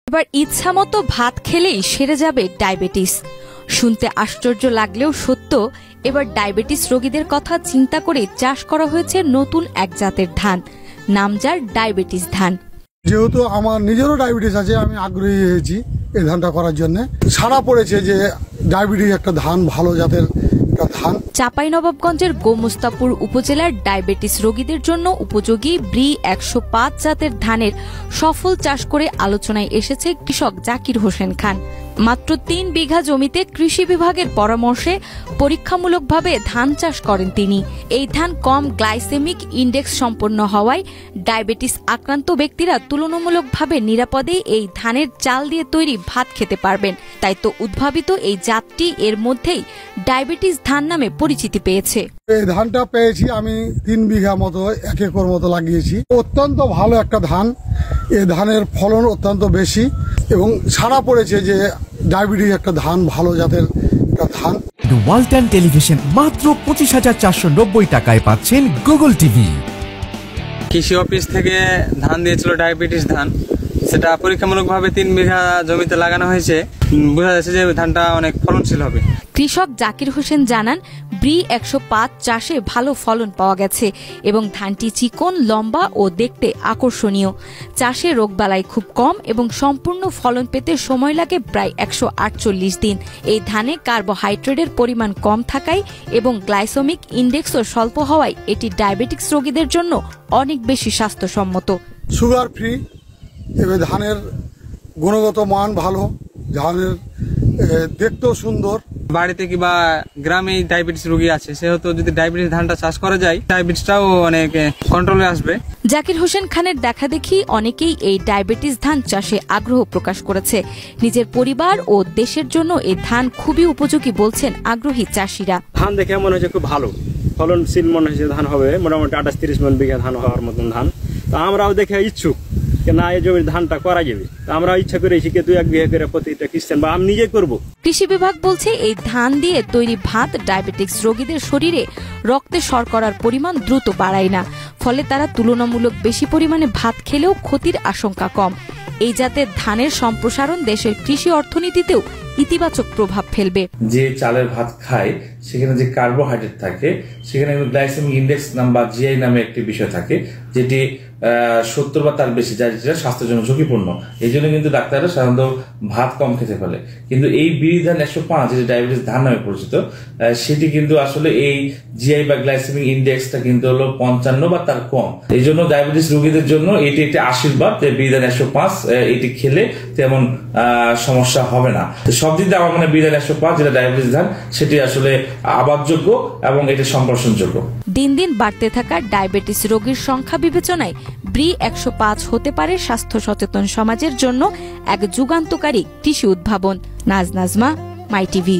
এবার ইচ্ছামতো ভাত খেলেই সেরে যাবে ডায়াবেটিস। শুনতে আশ্চর্য লাগলেও সত্য, এবার ডায়াবেটিস রোগীদের কথা চিন্তা করে চাষ করা হয়েছে নতুন এক জাতের ধান, নাম যার ডায়াবেটিস ধান। যেহেতু আমার নিজেরও ডায়াবেটিস আছে, আমি আগ্রহী হয়েছি এই ধানটা করার জন্য। সারা পড়েছে যে ডায়াবেটিস একটা ধান, ভালো জাতের ধান। চাঁপাইনবাবগঞ্জের গোমস্তাপুর উপজেলার ডায়াবেটিস রোগীদের জন্য উপযোগী ব্রি 105 জাতের ধানের সফল চাষ করে আলোচনায় এসেছে কৃষক জাকির হোসেন খান। মাত্র 3 বিঘা জমিতে কৃষি বিভাগের পরামর্শে পরীক্ষামূলকভাবে ধান চাষ করেন তিনি। এই ধান কম গ্লাইসেমিক ইন্ডেক্স সম্পন্ন হওয়ায় ডায়াবেটিস আক্রান্ত ব্যক্তিরা তুলনামূলকভাবে নিরাপদে এই ধানের চাল দিয়ে তৈরি ভাত খেতে পারবেন। তাই তো উদ্ভাবিত এই জাতটি এর মধ্যেই ডায়াবেটিস ধান নামে পরিচিতি পেয়েছে। এই ধানটা পেয়েছি আমি 3 বিঘা মতো, 1 একর মতো লাগিয়েছি। অত্যন্ত ভালো একটা ধান, এই ধানের ফলন অত্যন্ত বেশি এবং সারা পড়েছে যে ডায়াবেটিস একটা ধান, ভালো জাতের একটা ধান। ওয়ালটন টেলিভিশন মাত্র 25,490 টাকায় পাচ্ছেন গুগল টিভি। কৃষি অফিস থেকে ধান দিয়েছিল ডায়াবেটিস ধান, সেটা পরীক্ষামূলকভাবে 3 বিঘা জমিতে লাগানো হয়েছে। বোঝা যাচ্ছে যে ধানটা অনেক ফলনশীল হবে। কৃষক জাকির হোসেন জানান, ব্রি 105 চাষে ভালো ফলন পাওয়া গেছে এবং ধানটি চিকন, লম্বা ও দেখতে আকর্ষণীয়। চাষে রোগবালাই খুব কম এবং সম্পূর্ণ ফলন পেতে সময় লাগে প্রায় 148 দিন। এই ধানে কার্বোহাইড্রেটের পরিমাণ কম থাকায় এবং গ্লাইসেমিক ইন্ডেক্সও স্বল্প হওয়ায় এটি ডায়াবেটিক্স রোগীদের জন্য অনেক বেশি স্বাস্থ্যসম্মত। সুগার ফ্রি, এবার ধানের গুণগত মান ভালো, ধানের দেখতেও সুন্দর। বাড়িতে কিংবা গ্রামে ডায়াবেটিস রোগী আছে, সেহেতু যদি ডায়াবেটিস ধানটা চাষ করা যায়, ডায়াবেটিসটাও অনেক কন্ট্রোলে আসবে। জাকির হোসেন খানের দেখা দেখি অনেকেই এই ডায়াবেটিস ধান চাষে আগ্রহ প্রকাশ করেছে। নিজের পরিবার ও দেশের জন্য এই ধান খুবই উপযোগী বলছেন আগ্রহী চাষিরা। ধান দেখে মনে হচ্ছে খুব ভালো ফলনশীল মনে হচ্ছে ধান হবে, মোটামুটি 28-30 মণ বিঘা ধান হওয়ার মতন ধান। তো আমরাও দেখে ইচ্ছুক না এই জমির ধানটা করা যাবে, আমরা ইচ্ছা করেছি কি 2-1 বিঘা করে প্রতিটা কিস্তেন বা আমি নিজে করব। কৃষি বিভাগ বলছে এই ধান দিয়ে তৈরি ভাত ডায়াবেটিক্স রোগীদের শরীরে রক্তে শর্করার পরিমাণ দ্রুত বাড়ায় না, ফলে তারা তুলনামূলক বেশি পরিমাণে ভাত খেলেও ক্ষতির আশঙ্কা কম। এই জাতের ধানের সম্প্রসারণ দেশের কৃষি অর্থনীতিতেও ইতিবাচক প্রভাব ফেলবে। যে চালের ভাত খায় সেখানে যে কার্বোহাইড্রেট থাকে, সেখানে গ্লাইসেমিক ইন্ডেক্স বা জিআই নামে একটি বিষয় থাকে, যেটি 70 বা তার বেশি, যেটা স্বাস্থ্যের জন্য ঝুঁকিপূর্ণ। এই জন্য কিন্তু ডাক্তাররা সাধারণত ভাত কম খেতে ফেলে। কিন্তু এই বিড়ি ধান 105, যেটি ডায়াবেটিস ধান নামে পরিচিত, সেটি কিন্তু আসলে এই জিআই বা গ্লাইসেমিক ইন্ডেক্সটা কিন্তু হলো 55 বা তার কম। এই জন্য ডায়াবেটিস রোগীদের জন্য এটি একটি আশীর্বাদ যে বিড়ি ধান 105 এটি খেলে তেমন সমস্যা হবে না। সব দিক দিয়ে আমার মনে হয় বিড়ি ধান 105 যেটা ডায়াবেটিস ধান, সেটি আসলে আবাদযোগ্য এবং এটি সম্প্রসারণযোগ্য। দিন দিন বাড়তে থাকা ডায়াবেটিস রোগীর সংখ্যা বিবেচনায় ব্রি 105 হতে পারে স্বাস্থ্য সচেতন সমাজের জন্য এক যুগান্তকারী কৃষি উদ্ভাবন। নাজমা, মাই টিভি।